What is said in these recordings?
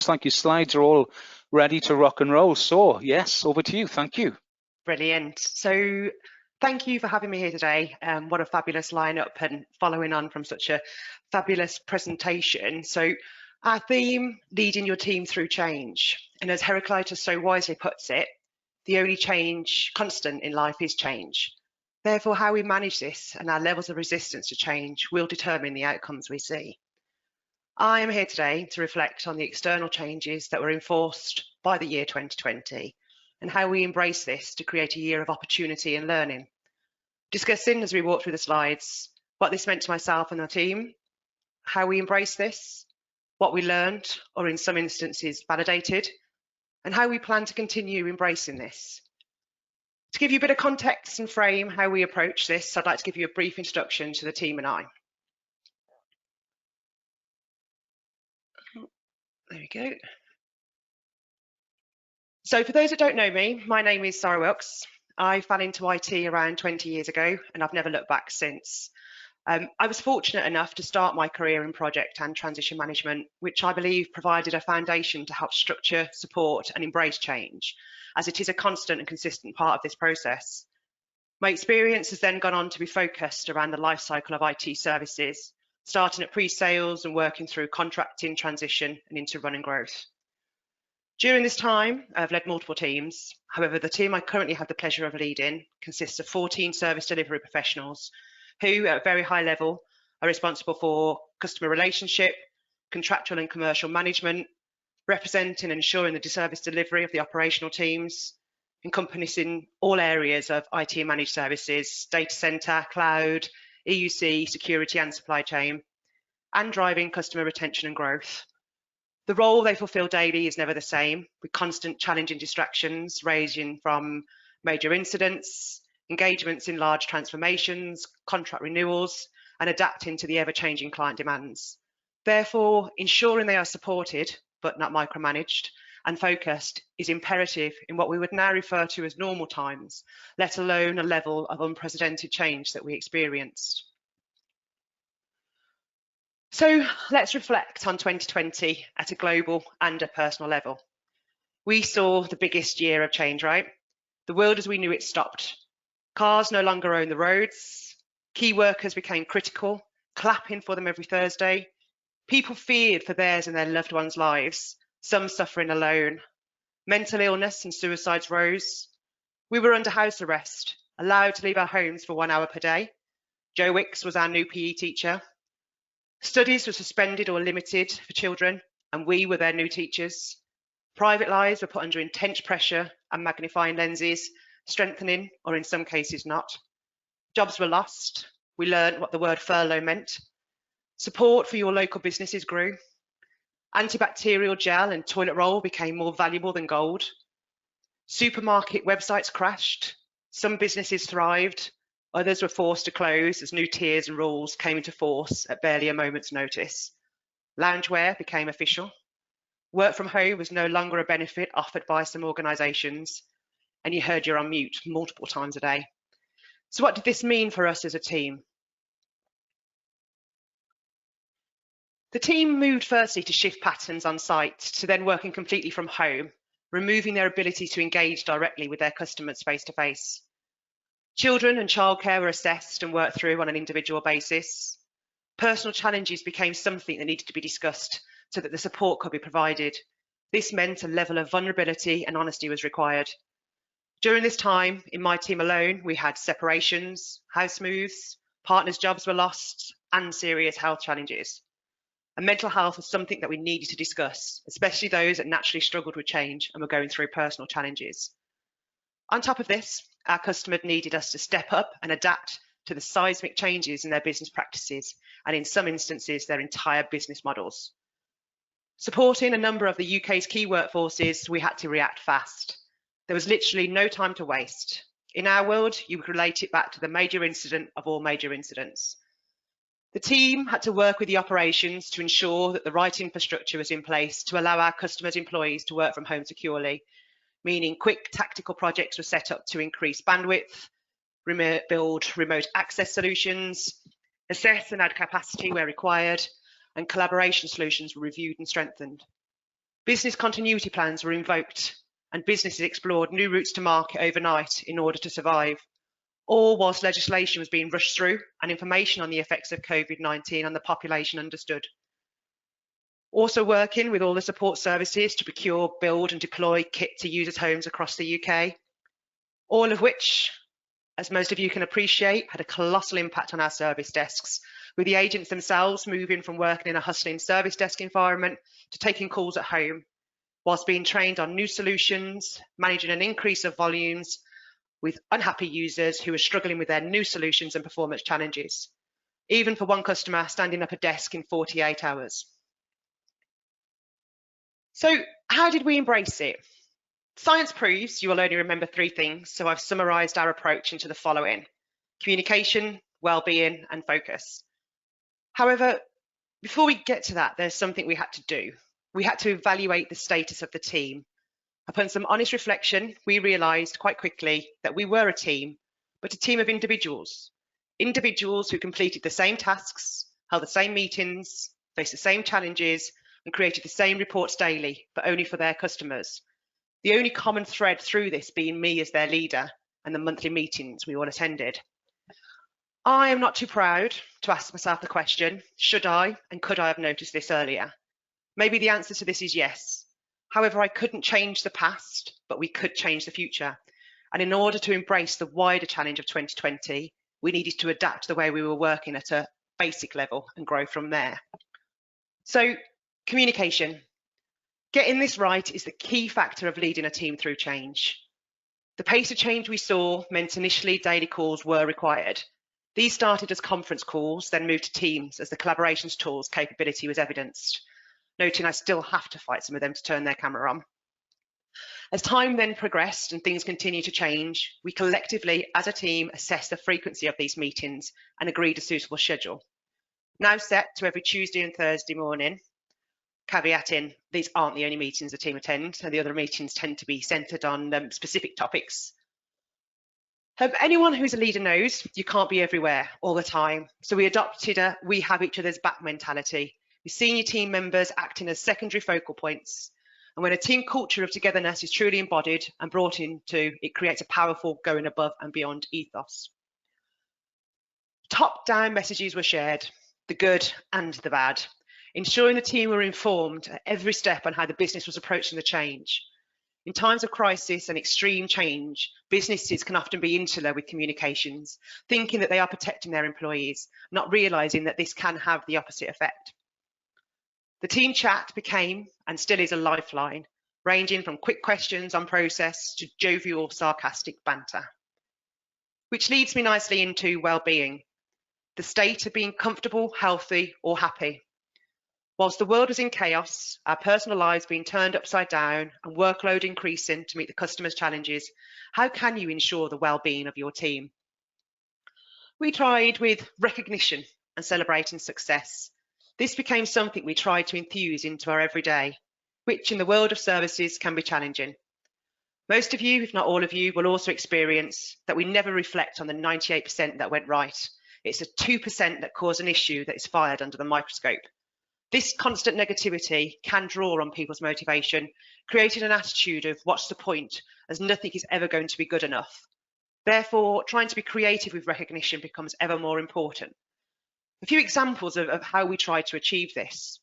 Looks like your slides are all ready to rock and roll. So yes, over to you. Thank you. Brilliant. So thank you for having me here today. What a fabulous lineup, and following on from such a fabulous presentation. So our theme, leading your team through change. And as Heraclitus so wisely puts it, the only change constant in life is change. Therefore, how we manage this and our levels of resistance to change will determine the outcomes we see. I am here today to reflect on the external changes that were enforced by the year 2020 and how we embrace this to create a year of opportunity and learning. Discussing as we walk through the slides what this meant to myself and our team, how we embrace this, what we learned or in some instances validated, and how we plan to continue embracing this. To give you a bit of context and frame how we approach this, I'd like to give you a brief introduction to the team and I. There we go. So for those that don't know me, my name is Sara Wilkes. I fell into IT around 20 years ago and I've never looked back since. I was fortunate enough to start my career in project and transition management, which I believe provided a foundation to help structure, support and embrace change, as it is a constant and consistent part of this process. My experience has then gone on to be focused around the life cycle of IT services, starting at pre-sales and working through contracting, transition and into run and growth. During this time, I've led multiple teams. However, the team I currently have the pleasure of leading consists of 14 service delivery professionals who, at a very high level, are responsible for customer relationship, contractual and commercial management, representing and ensuring the service delivery of the operational teams, encompassing all areas of IT and managed services, data center, cloud, EUC, security and supply chain, and driving customer retention and growth. The role they fulfill daily is never the same, with constant challenging distractions ranging from major incidents, engagements in large transformations, contract renewals, and adapting to the ever-changing client demands. Therefore, ensuring they are supported, but not micromanaged, and focused is imperative in what we would now refer to as normal times, let alone a level of unprecedented change that we experienced. So let's reflect on 2020 at a global and a personal level. We saw the biggest year of change, right? The world as we knew it stopped. Cars no longer own the roads. Key workers became critical, clapping for them every Thursday. People feared for theirs and their loved ones' lives, some suffering alone. Mental illness and suicides rose. We were under house arrest, allowed to leave our homes for 1 hour per day. Jo Wicks was our new PE teacher. Studies were suspended or limited for children, and we were their new teachers. Private lives were put under intense pressure and magnifying lenses, strengthening, or in some cases not. Jobs were lost. We learned what the word furlough meant. Support for your local businesses grew. Antibacterial gel and toilet roll became more valuable than gold. Supermarket websites crashed. Some businesses thrived. Others were forced to close as new tiers and rules came into force at barely a moment's notice. Loungewear became official. Work from home was no longer a benefit offered by some organisations, and you heard you're on mute multiple times a day. So what did this mean for us as a team? The team moved firstly to shift patterns on site to then working completely from home, removing their ability to engage directly with their customers face to face. Children and childcare were assessed and worked through on an individual basis. Personal challenges became something that needed to be discussed so that the support could be provided. This meant a level of vulnerability and honesty was required. During this time, in my team alone, we had separations, house moves, partners' jobs were lost, and serious health challenges. And mental health was something that we needed to discuss, especially those that naturally struggled with change and were going through personal challenges. On top of this, our customers needed us to step up and adapt to the seismic changes in their business practices and in some instances their entire business models. Supporting a number of the UK's key workforces, we had to react fast. There was literally no time to waste. In our world, you would relate it back to the major incident of all major incidents. The team had to work with the operations to ensure that the right infrastructure was in place to allow our customers' employees to work from home securely, meaning quick tactical projects were set up to increase bandwidth, build remote access solutions, assess and add capacity where required, and collaboration solutions were reviewed and strengthened. Business continuity plans were invoked and businesses explored new routes to market overnight in order to survive, all whilst legislation was being rushed through and information on the effects of COVID-19 on the population understood. Also working with all the support services to procure, build and deploy kit to users' homes across the UK, all of which, as most of you can appreciate, had a colossal impact on our service desks, with the agents themselves moving from working in a hustling service desk environment to taking calls at home, whilst being trained on new solutions, managing an increase of volumes with unhappy users who are struggling with their new solutions and performance challenges, even for one customer standing up a desk in 48 hours. So how did we embrace it? Science proves you will only remember 3 things, so I've summarised our approach into the following: communication, well-being and focus. However, before we get to that, there's something we had to do. We had to evaluate the status of the team. Upon some honest reflection, we realised quite quickly that we were a team, but a team of individuals. Individuals who completed the same tasks, held the same meetings, faced the same challenges, and created the same reports daily, but only for their customers. The only common thread through this being me as their leader and the monthly meetings we all attended. I am not too proud to ask myself the question, should I and could I have noticed this earlier? Maybe the answer to this is yes. However, I couldn't change the past, but we could change the future. And in order to embrace the wider challenge of 2020, we needed to adapt the way we were working at a basic level and grow from there. So, communication. Getting this right is the key factor of leading a team through change. The pace of change we saw meant initially daily calls were required. These started as conference calls, then moved to Teams as the collaborations tool's capability was evidenced, noting I still have to fight some of them to turn their camera on. As time then progressed and things continued to change, we collectively as a team assessed the frequency of these meetings and agreed a suitable schedule. Now set to every Tuesday and Thursday morning, caveating these aren't the only meetings the team attend, and the other meetings tend to be centred on specific topics. Anyone who's a leader knows you can't be everywhere all the time, so we adopted a we have each other's back mentality, with senior team members acting as secondary focal points. And when a team culture of togetherness is truly embodied and brought into, it creates a powerful going above and beyond ethos. Top-down messages were shared, the good and the bad, ensuring the team were informed at every step on how the business was approaching the change. In times of crisis and extreme change, businesses can often be insular with communications, thinking that they are protecting their employees, not realising that this can have the opposite effect. The team chat became, and still is, a lifeline, ranging from quick questions on process to jovial, sarcastic banter. Which leads me nicely into well-being, the state of being comfortable, healthy or happy. Whilst the world was in chaos, our personal lives being turned upside down and workload increasing to meet the customer's challenges, how can you ensure the well-being of your team? We tried with recognition and celebrating success. This became something we tried to infuse into our everyday, which in the world of services can be challenging. Most of you, if not all of you, will also experience that we never reflect on the 98% that went right. It's the 2% that cause an issue that is fired under the microscope. This constant negativity can draw on people's motivation, creating an attitude of what's the point, as nothing is ever going to be good enough. Therefore, trying to be creative with recognition becomes ever more important. A few examples of how we try to achieve this.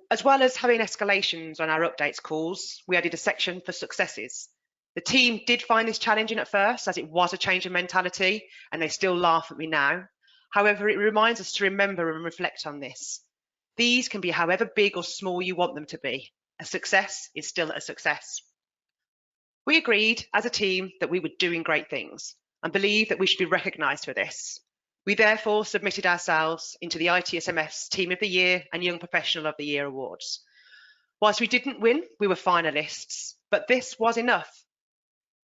As well as having escalations on our updates calls, we added a section for successes. The team did find this challenging at first, as it was a change in mentality, and they still laugh at me now. However, it reminds us to remember and reflect on this. These can be however big or small you want them to be. A success is still a success. We agreed as a team that we were doing great things and believe that we should be recognised for this. We therefore submitted ourselves into the ITSMF's Team of the Year and Young Professional of the Year awards. Whilst we didn't win, we were finalists, but this was enough.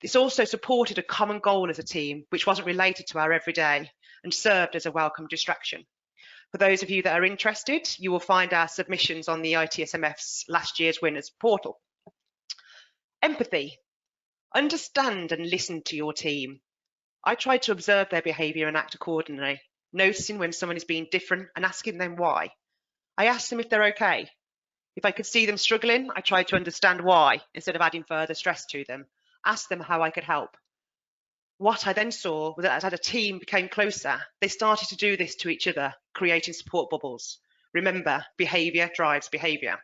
This also supported a common goal as a team, which wasn't related to our everyday and served as a welcome distraction. For those of you that are interested, you will find our submissions on the ITSMF's last year's winners portal. Empathy. Understand and listen to your team. I tried to observe their behaviour and act accordingly, noticing when someone is being different and asking them why. I asked them if they're okay. If I could see them struggling, I tried to understand why instead of adding further stress to them, ask them how I could help. What I then saw was that as a team became closer, they started to do this to each other, creating support bubbles. Remember, behaviour drives behaviour.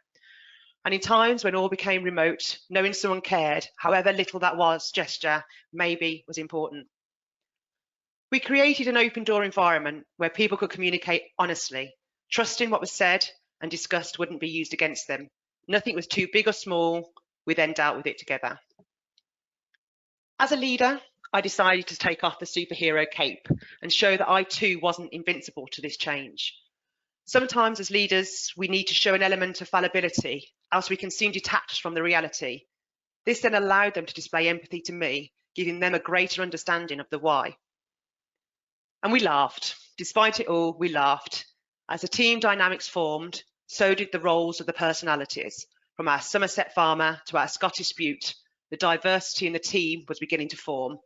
And in times when all became remote, knowing someone cared, however little that gesture, maybe was important. We created an open door environment where people could communicate honestly, trusting what was said and discussed wouldn't be used against them. Nothing was too big or small. We then dealt with it together. As a leader, I decided to take off the superhero cape and show that I too wasn't invincible to this change. Sometimes as leaders, we need to show an element of fallibility, else we can seem detached from the reality. This then allowed them to display empathy to me, giving them a greater understanding of the why. And we laughed. Despite it all, we laughed. As the team dynamics formed, so did the roles of the personalities. From our Somerset farmer to our Scottish beaut, the diversity in the team was beginning to form,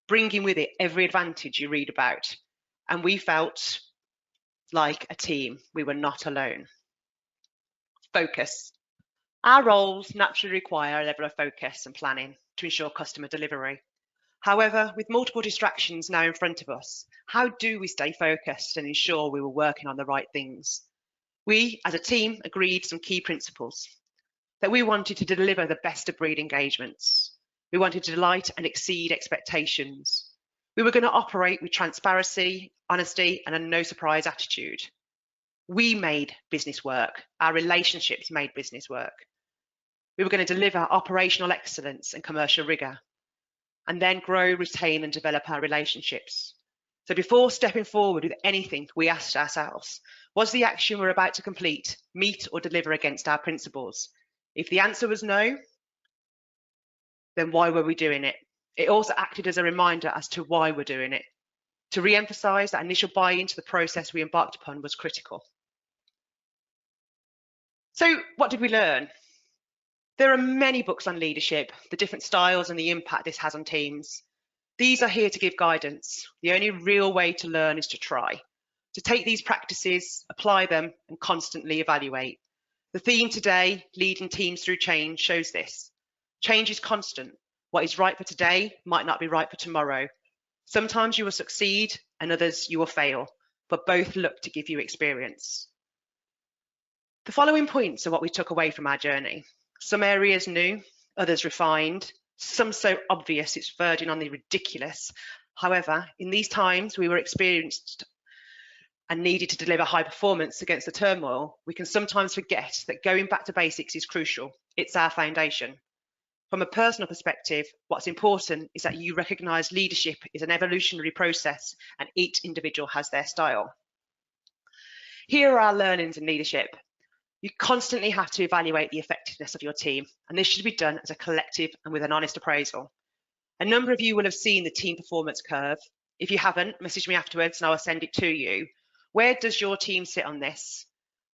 bringing with it every advantage you read about. And we felt like a team. We were not alone. Focus. Our roles naturally require a level of focus and planning to ensure customer delivery. However, with multiple distractions now in front of us, how do we stay focused and ensure we were working on the right things? We, as a team, agreed some key principles. That we wanted to deliver the best of breed engagements. We wanted to delight and exceed expectations. We were going to operate with transparency, honesty, and a no surprise attitude. We made business work. Our relationships made business work. We were going to deliver operational excellence and commercial rigor, and then grow, retain, and develop our relationships. So before stepping forward with anything, we asked ourselves, was the action we're about to complete meet or deliver against our principles? If the answer was no, then why were we doing it? It also acted as a reminder as to why we're doing it. To re-emphasize that initial buy-in to the process we embarked upon was critical. So what did we learn? There are many books on leadership, the different styles and the impact this has on teams. These are here to give guidance. The only real way to learn is to try, to take these practices, apply them, and constantly evaluate. The theme today, leading teams through change, shows this. Change is constant. What is right for today might not be right for tomorrow. Sometimes you will succeed and others you will fail, but both look to give you experience. The following points are what we took away from our journey. Some areas new, others refined, some so obvious it's verging on the ridiculous. However, in these times we were experienced and needed to deliver high performance against the turmoil, we can sometimes forget that going back to basics is crucial. It's our foundation. From a personal perspective, what's important is that you recognise leadership is an evolutionary process and each individual has their style. Here are our learnings in leadership. You constantly have to evaluate the effectiveness of your team, and this should be done as a collective and with an honest appraisal. A number of you will have seen the team performance curve. If you haven't, message me afterwards and I'll send it to you. Where does your team sit on this?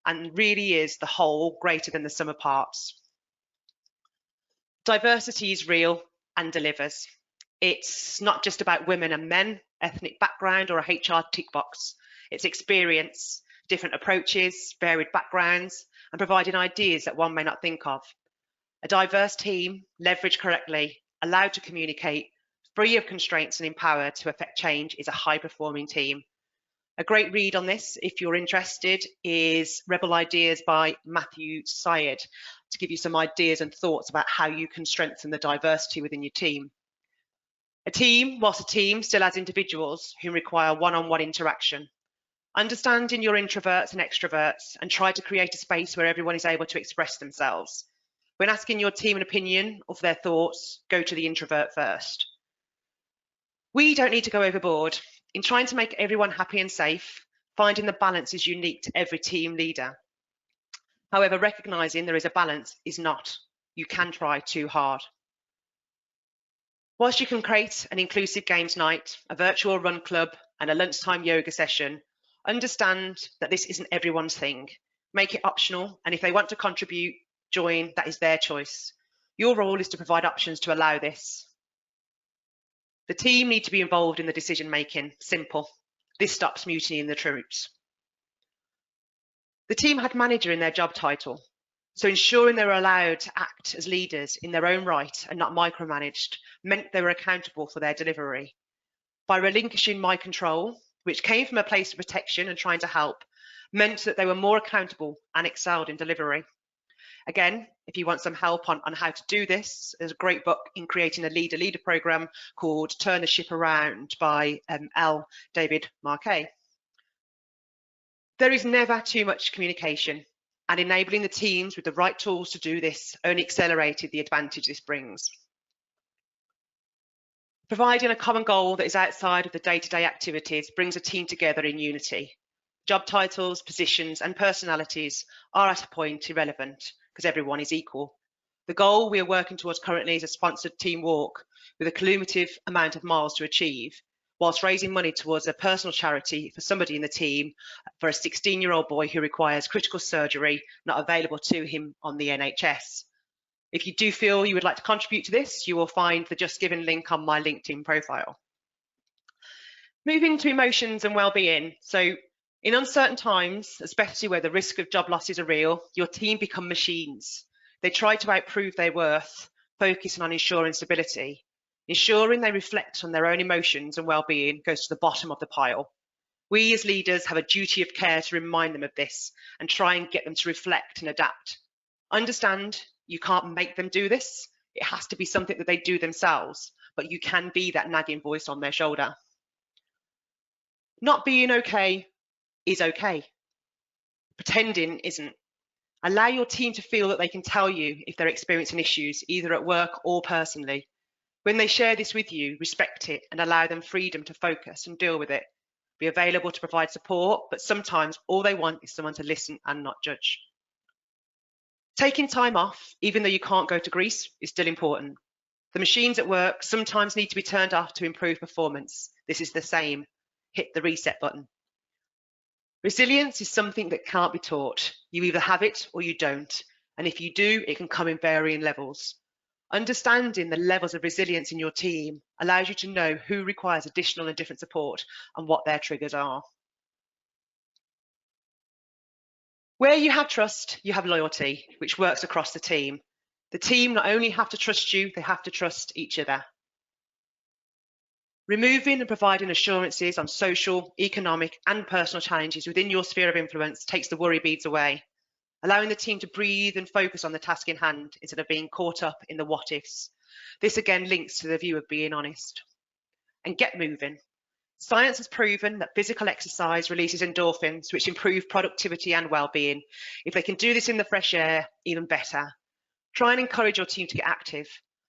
And really is the whole greater than the sum of parts? Diversity is real and delivers. It's not just about women and men, ethnic background, or a HR tick box. It's experience, different approaches, varied backgrounds, and providing ideas that one may not think of. A diverse team, leveraged correctly, allowed to communicate, free of constraints and empowered to affect change is a high-performing team. A great read on this, if you're interested, is Rebel Ideas by Matthew Syed, to give you some ideas and thoughts about how you can strengthen the diversity within your team. A team, whilst a team, still has individuals who require one-on-one interaction. Understanding your introverts and extroverts and try to create a space where everyone is able to express themselves. When asking your team an opinion of their thoughts, go to the introvert first. We don't need to go overboard. In trying to make everyone happy and safe, finding the balance is unique to every team leader. However, recognising there is a balance is not. You can try too hard. Whilst you can create an inclusive games night, a virtual run club, and a lunchtime yoga session, understand that this isn't everyone's thing. Make it optional, and if they want to contribute, join, that is their choice. Your role is to provide options to allow this. The team need to be involved in the decision making. Simple. This stops mutiny in the troops. The team had manager in their job title. So ensuring they were allowed to act as leaders in their own right and not micromanaged meant they were accountable for their delivery. By relinquishing my control, which came from a place of protection and trying to help, meant that they were more accountable and excelled in delivery. Again, if you want some help on how to do this, there's a great book in creating a leader program called Turn the Ship Around by L. David Marquet. There is never too much communication, and enabling the teams with the right tools to do this only accelerated the advantage this brings. Providing a common goal that is outside of the day-to-day activities brings a team together in unity. Job titles, positions, and personalities are at a point irrelevant because everyone is equal. The goal we are working towards currently is a sponsored team walk with a cumulative amount of miles to achieve, whilst raising money towards a personal charity for somebody in the team for a 16-year-old boy who requires critical surgery not available to him on the NHS. If you do feel you would like to contribute to this, you will find the Just Giving link on my LinkedIn profile. Moving to emotions and well-being. So in uncertain times, especially where the risk of job losses are real, your team become machines. They try to outprove their worth, focusing on ensuring stability. Ensuring they reflect on their own emotions and well-being goes to the bottom of the pile. We as leaders have a duty of care to remind them of this and try and get them to reflect and adapt. Understand you can't make them do this. It has to be something that they do themselves, but you can be that nagging voice on their shoulder. Not being okay is okay. Pretending isn't. Allow your team to feel that they can tell you if they're experiencing issues, either at work or personally. When they share this with you, respect it and allow them freedom to focus and deal with it. Be available to provide support, but sometimes all they want is someone to listen and not judge. Taking time off, even though you can't go to Greece, is still important. The machines at work sometimes need to be turned off to improve performance. This is the same. Hit the reset button. Resilience is something that can't be taught. You either have it or you don't. And if you do, it can come in varying levels. Understanding the levels of resilience in your team allows you to know who requires additional and different support and what their triggers are. Where you have trust, you have loyalty, which works across the team. The team not only have to trust you, they have to trust each other. Removing and providing assurances on social, economic, and personal challenges within your sphere of influence takes the worry beads away, allowing the team to breathe and focus on the task in hand instead of being caught up in the what-ifs. This again links to the view of being honest. And get moving. Science has proven that physical exercise releases endorphins, which improve productivity and well-being. If they can do this in the fresh air, even better. Try and encourage your team to get active.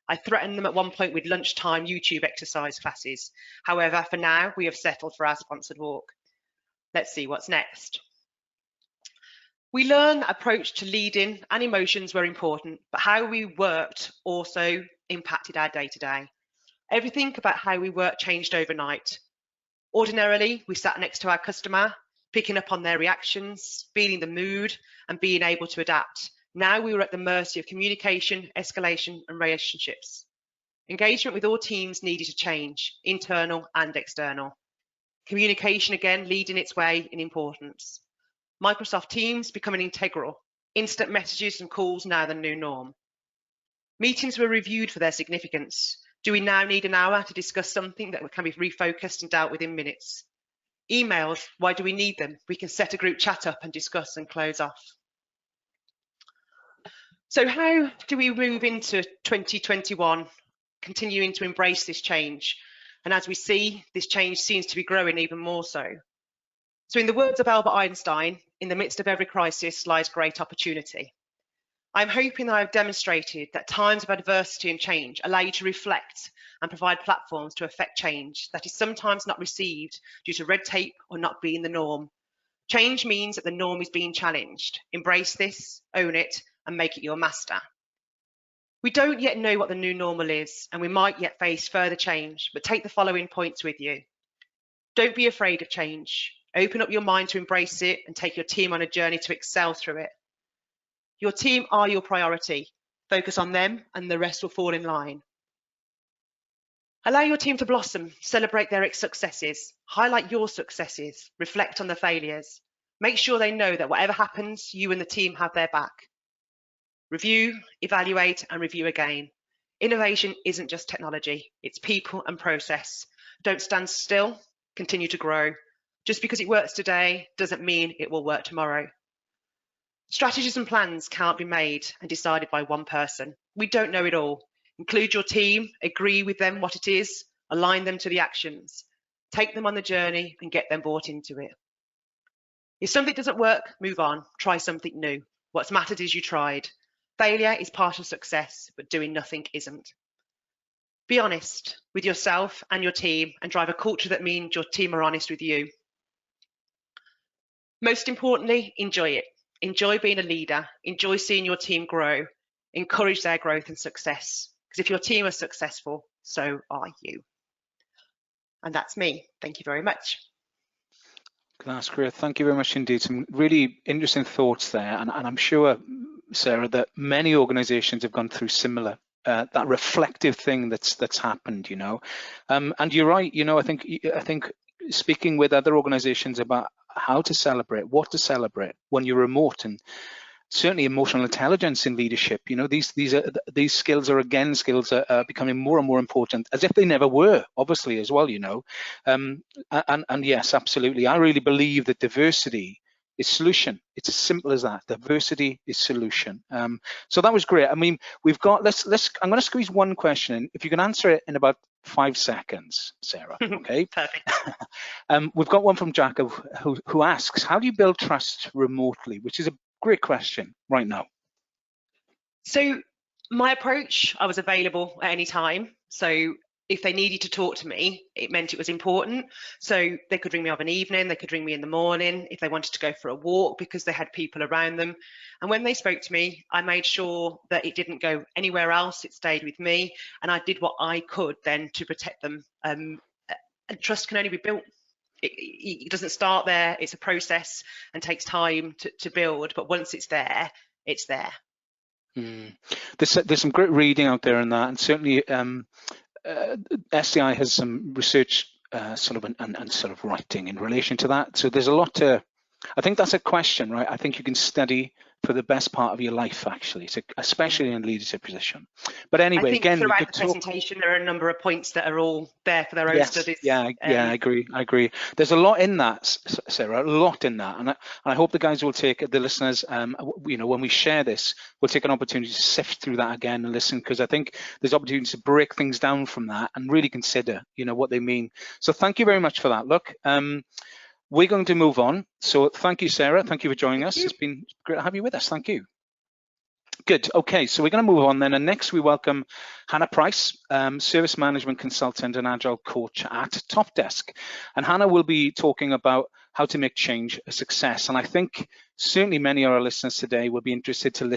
I threatened them at one point with lunchtime YouTube exercise classes. However, for now, we have settled for our sponsored walk. Let's see what's next. We learned that approach to leading and emotions were important, but how we worked also impacted our day-to-day. Everything about how we work changed overnight. Ordinarily, we sat next to our customer, picking up on their reactions, feeling the mood, and being able to adapt. Now we were at the mercy of communication, escalation, and relationships. Engagement with all teams needed to change, internal and external. Communication again leading its way in importance. Microsoft Teams becoming integral. Instant messages and calls now the new norm. Meetings were reviewed for their significance. Do we now need an hour to discuss something that can be refocused and dealt with in minutes? Emails, why do we need them? We can set a group chat up and discuss and close off. So how do we move into 2021, continuing to embrace this change? And as we see, this change seems to be growing even more so. So in the words of Albert Einstein, in the midst of every crisis lies great opportunity. I'm hoping that I've demonstrated that times of adversity and change allow you to reflect and provide platforms to effect change that is sometimes not received due to red tape or not being the norm. Change means that the norm is being challenged. Embrace this, own it, and make it your master. We don't yet know what the new normal is, and we might yet face further change, but take the following points with you. Don't be afraid of change. Open up your mind to embrace it and take your team on a journey to excel through it. Your team are your priority. Focus on them and the rest will fall in line. Allow your team to blossom, celebrate their successes, highlight your successes, reflect on the failures. Make sure they know that whatever happens, you and the team have their back. Review, evaluate, and review again. Innovation isn't just technology, it's people and process. Don't stand still, continue to grow. Just because it works today doesn't mean it will work tomorrow. Strategies and plans can't be made and decided by one person. We don't know it all. Include your team, agree with them what it is, align them to the actions, take them on the journey and get them bought into it. If something doesn't work, move on, try something new. What's mattered is you tried. Failure is part of success, but doing nothing isn't. Be honest with yourself and your team and drive a culture that means your team are honest with you. Most importantly, enjoy it. Enjoy being a leader. Enjoy seeing your team grow. Encourage their growth and success. Because if your team are successful, so are you. And that's me. Thank you very much. That's great. Thank you very much indeed. Some really interesting thoughts there. And I'm sure, Sarah, that many organizations have gone through similar, that reflective thing that's happened, you know. And you're right, you know, I think speaking with other organizations about how to celebrate, what to celebrate when you're remote, and certainly emotional intelligence in leadership, you know, these skills are again skills that are becoming more and more important, as if they never were, obviously, as well, you know. And yes, absolutely, I really believe that diversity is solution. It's as simple as that. Diversity is solution. So that was great. I mean, we've got, I'm going to squeeze one question in. If you can answer it in about 5 seconds, Sarah, okay? Perfect. We've got one from Jack who asks, how do you build trust remotely? Which is a great question right now. So my approach, I was available at any time. So if they needed to talk to me, it meant it was important. So they could ring me of an evening, they could ring me in the morning if they wanted to go for a walk because they had people around them. And when they spoke to me, I made sure that it didn't go anywhere else, it stayed with me, and I did what I could then to protect them. And trust can only be built. It doesn't start there, it's a process and takes time to build, but once it's there, it's there. There's some great reading out there on that, and certainly SCI has some research sort of and sort of writing in relation to that. So there's a lot to, I think that's a question, right? I think you can study for the best part of your life, actually, so especially in a leadership position. But anyway, I think again, throughout the presentation, there are a number of points that are all there for their own studies. Yeah, I agree. There's a lot in that, Sarah, a lot in that, and I hope the guys will take, the listeners, you know, when we share this, we'll take an opportunity to sift through that again and listen, because I think there's opportunities to break things down from that and really consider, you know, what they mean. So thank you very much for that. Look, we're going to move on. So thank you, Sarah. Thank you for joining us. It's been great to have you with us. Thank you. Good. Okay, so we're going to move on then. And next we welcome Hannah Price, Service Management Consultant and Agile Coach at Top Desk. And Hannah will be talking about how to make change a success. And I think certainly many of our listeners today will be interested to listen